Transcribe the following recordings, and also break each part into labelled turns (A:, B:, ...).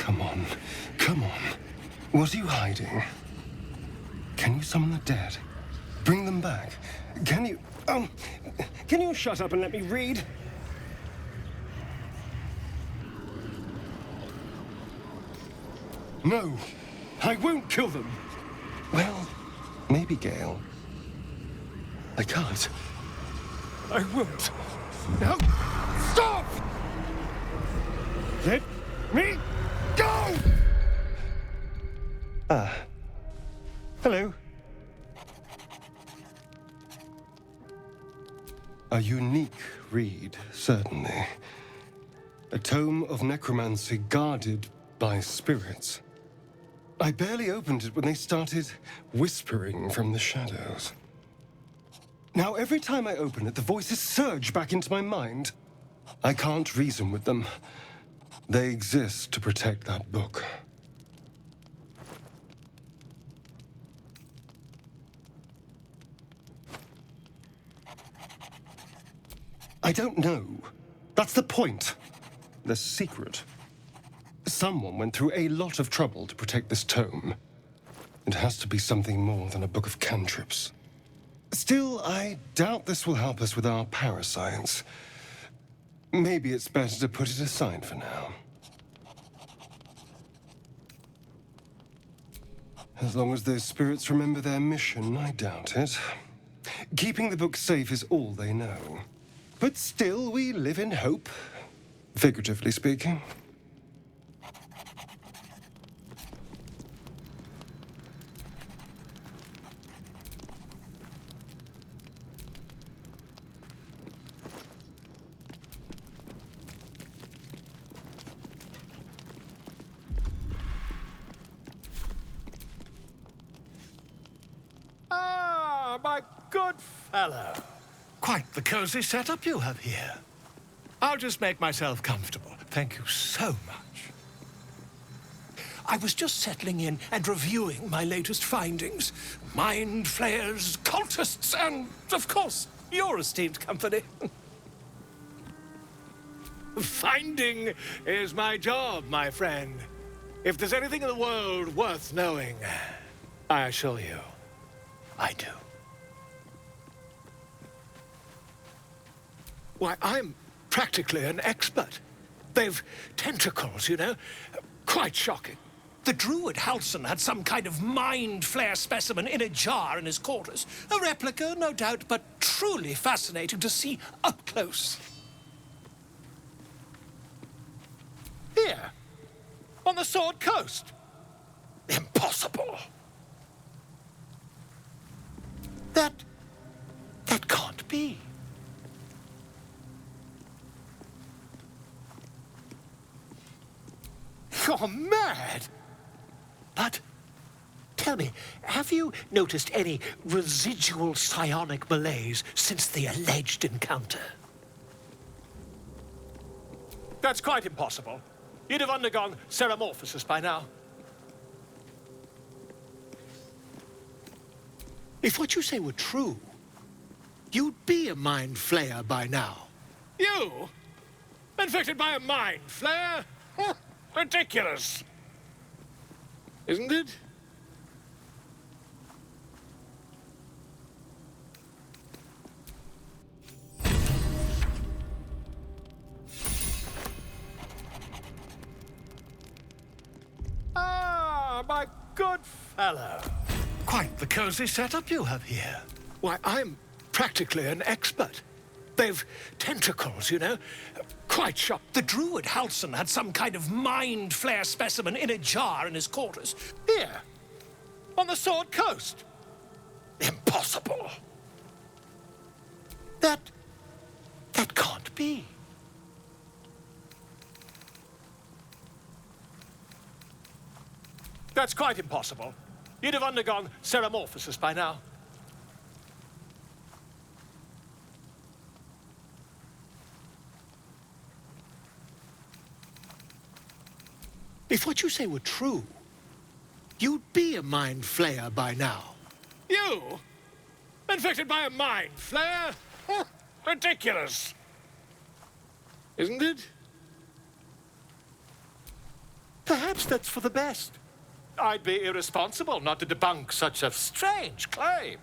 A: Come on. Come on. What are you hiding? Can you summon the dead? Bring them back. Can you... can you shut up and let me read? No, I won't kill them. Well, maybe, Gale. I can't. I won't. No! Stop! Let me go! Hello. A unique read, certainly. A tome of necromancy guarded by spirits. I barely opened it when they started whispering from the shadows. Now, every time I open it, the voices surge back into my mind. I can't reason with them. They exist to protect that book. I don't know. That's the point. The secret. Someone went through a lot of trouble to protect this tome. It has to be something more than a book of cantrips. Still, I doubt this will help us with our parascience. Maybe it's better to put it aside for now. As long as those spirits remember their mission, I doubt it. Keeping the book safe is all they know. But still, we live in hope, figuratively speaking.
B: Ah, my good fellow. Quite the cozy setup you have here. I'll just make myself comfortable. Thank you so much. I was just settling in and reviewing my latest findings. Mind flayers, cultists, and, of course, your esteemed company. Finding is my job, my friend. If there's anything in the world worth knowing, I assure you, I do. Why, I'm practically an expert. They've tentacles, you know? Quite shocking. The druid Halson had some kind of mind flayer specimen in a jar in his quarters. A replica, no doubt, but truly fascinating to see up close. Here, on the Sword Coast. Impossible. That can't be. You're mad! But, tell me, have you noticed any residual psionic malaise since the alleged encounter? That's quite impossible. You'd have undergone ceramorphosis by now. If what you say were true, you'd be a mind flayer by now. You? Infected by a mind flayer? Ridiculous. Isn't it? Ah, my good fellow. Quite the cozy setup you have here. Why, I'm practically an expert. They've tentacles, you know? Quite shocked. The druid Halson had some kind of mind flare specimen in a jar in his quarters. Here, on the Sword Coast. Impossible. That can't be. That's quite impossible. You'd have undergone ceramorphosis by now. If what you say were true, you'd be a mind flayer by now. You? Infected by a mind flayer? Ridiculous. Isn't it? Perhaps that's for the best. I'd be irresponsible not to debunk such a strange claim.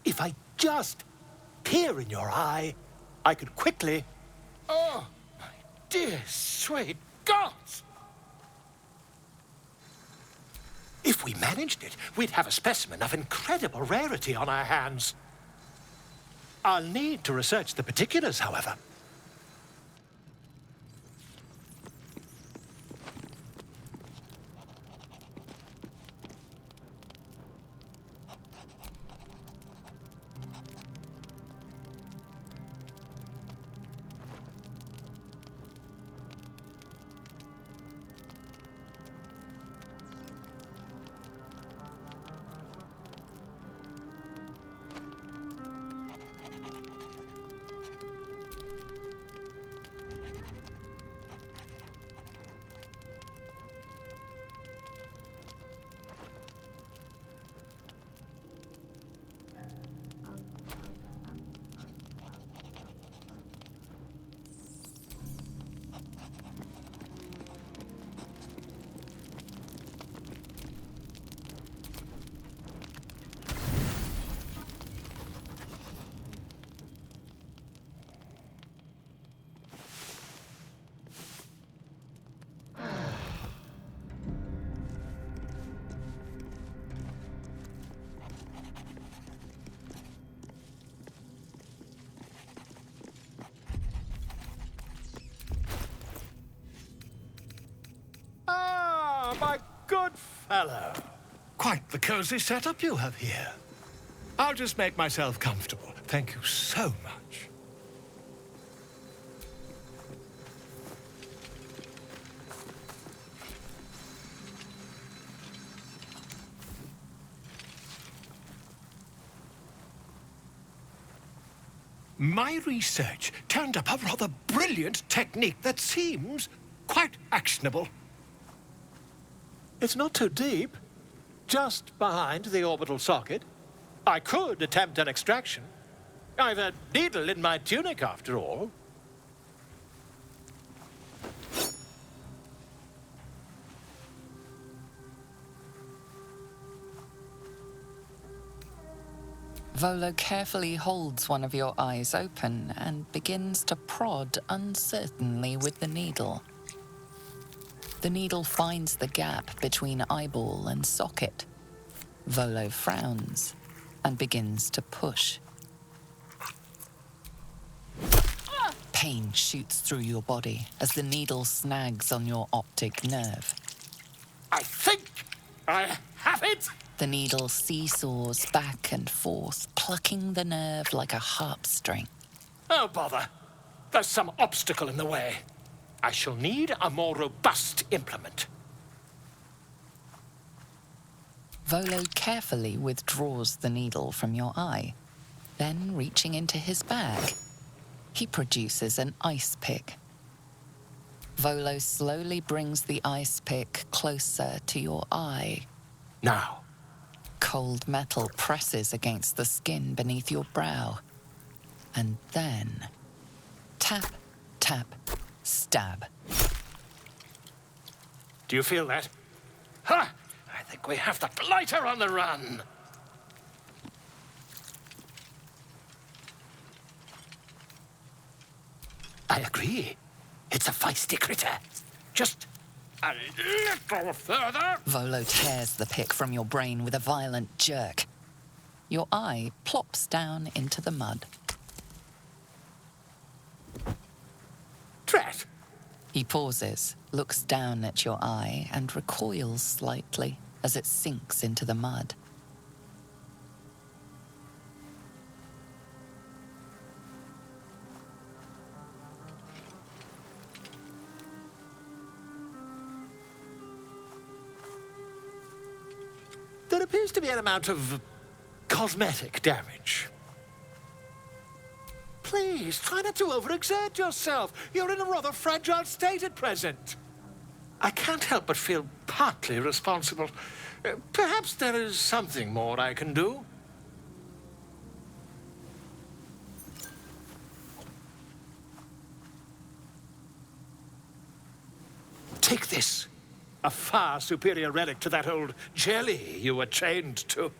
B: If I just peer in your eye, I could quickly... Oh, my dear, sweet gods! If we managed it, we'd have a specimen of incredible rarity on our hands. I'll need to research the particulars, however. My good fellow. Quite the cozy setup you have here. I'll just make myself comfortable. Thank you so much. My research turned up a rather brilliant technique that seems quite actionable. It's not too deep, just behind the orbital socket. I could attempt an extraction. I've a needle in my tunic, after all.
C: Volo carefully holds one of your eyes open and begins to prod uncertainly with the needle. The needle finds the gap between eyeball and socket. Volo frowns and begins to push. Pain shoots through your body as the needle snags on your optic nerve.
B: I think I have it!
C: The needle seesaws back and forth, plucking the nerve like a harp string.
B: Oh, bother. There's some obstacle in the way. I shall need a more robust implement.
C: Volo carefully withdraws the needle from your eye. Then, reaching into his bag, he produces an ice pick. Volo slowly brings the ice pick closer to your eye.
B: Now.
C: Cold metal presses against the skin beneath your brow. And then, tap, tap, stab.
B: Do you feel that? Ha! I think we have the blighter on the run. I agree. It's a feisty critter. Just a little further.
C: Volo tears the pick from your brain with a violent jerk. Your eye plops down into the mud.
B: Drat!
C: He pauses, looks down at your eye, and recoils slightly as it sinks into the mud.
B: There appears to be an amount of cosmetic damage. Please, try not to overexert yourself. You're in a rather fragile state at present. I can't help but feel partly responsible. Perhaps there is something more I can do. Take this. A far superior relic to that old jelly you were chained to.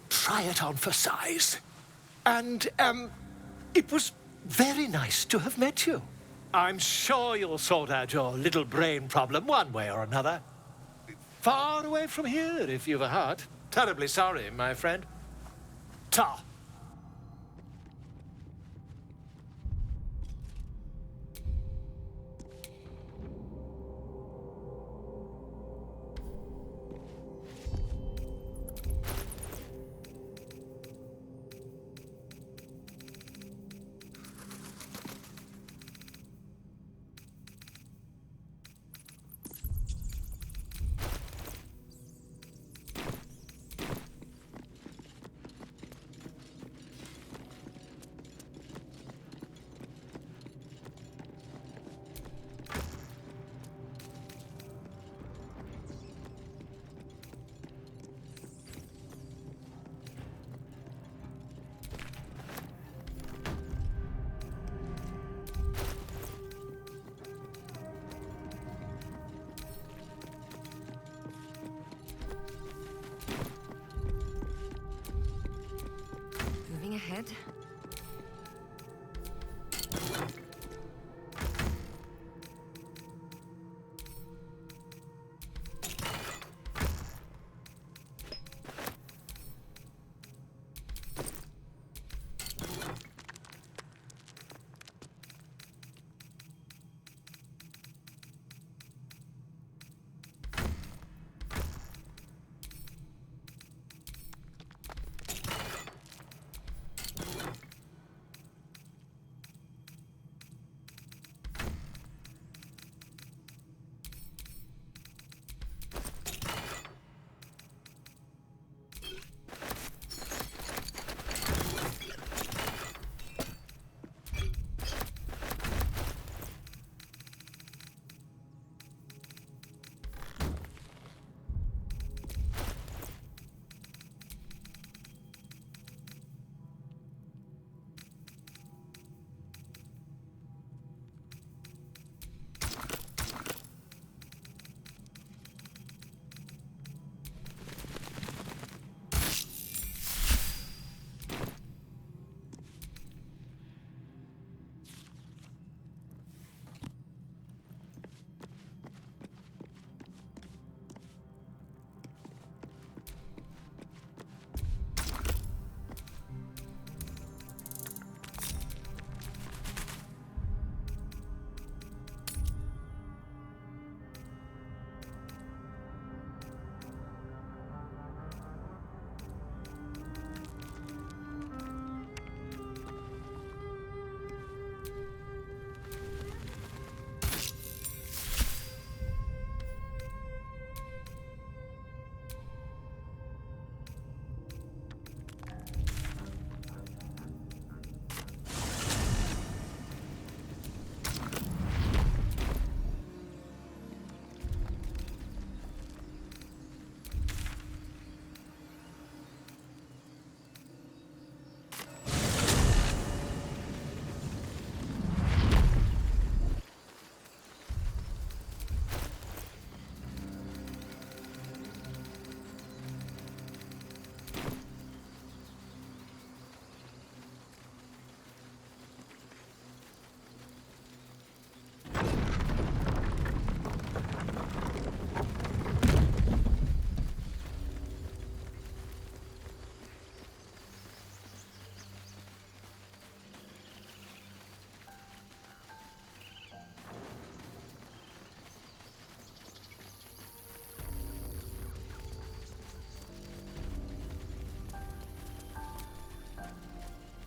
B: Try it on for size. And, it was very nice to have met you. I'm sure you'll sort out your little brain problem one way or another. Far away from here, if you've a heart. Terribly sorry, my friend. Ta.
D: Moving ahead.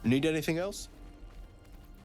E: Need anything else?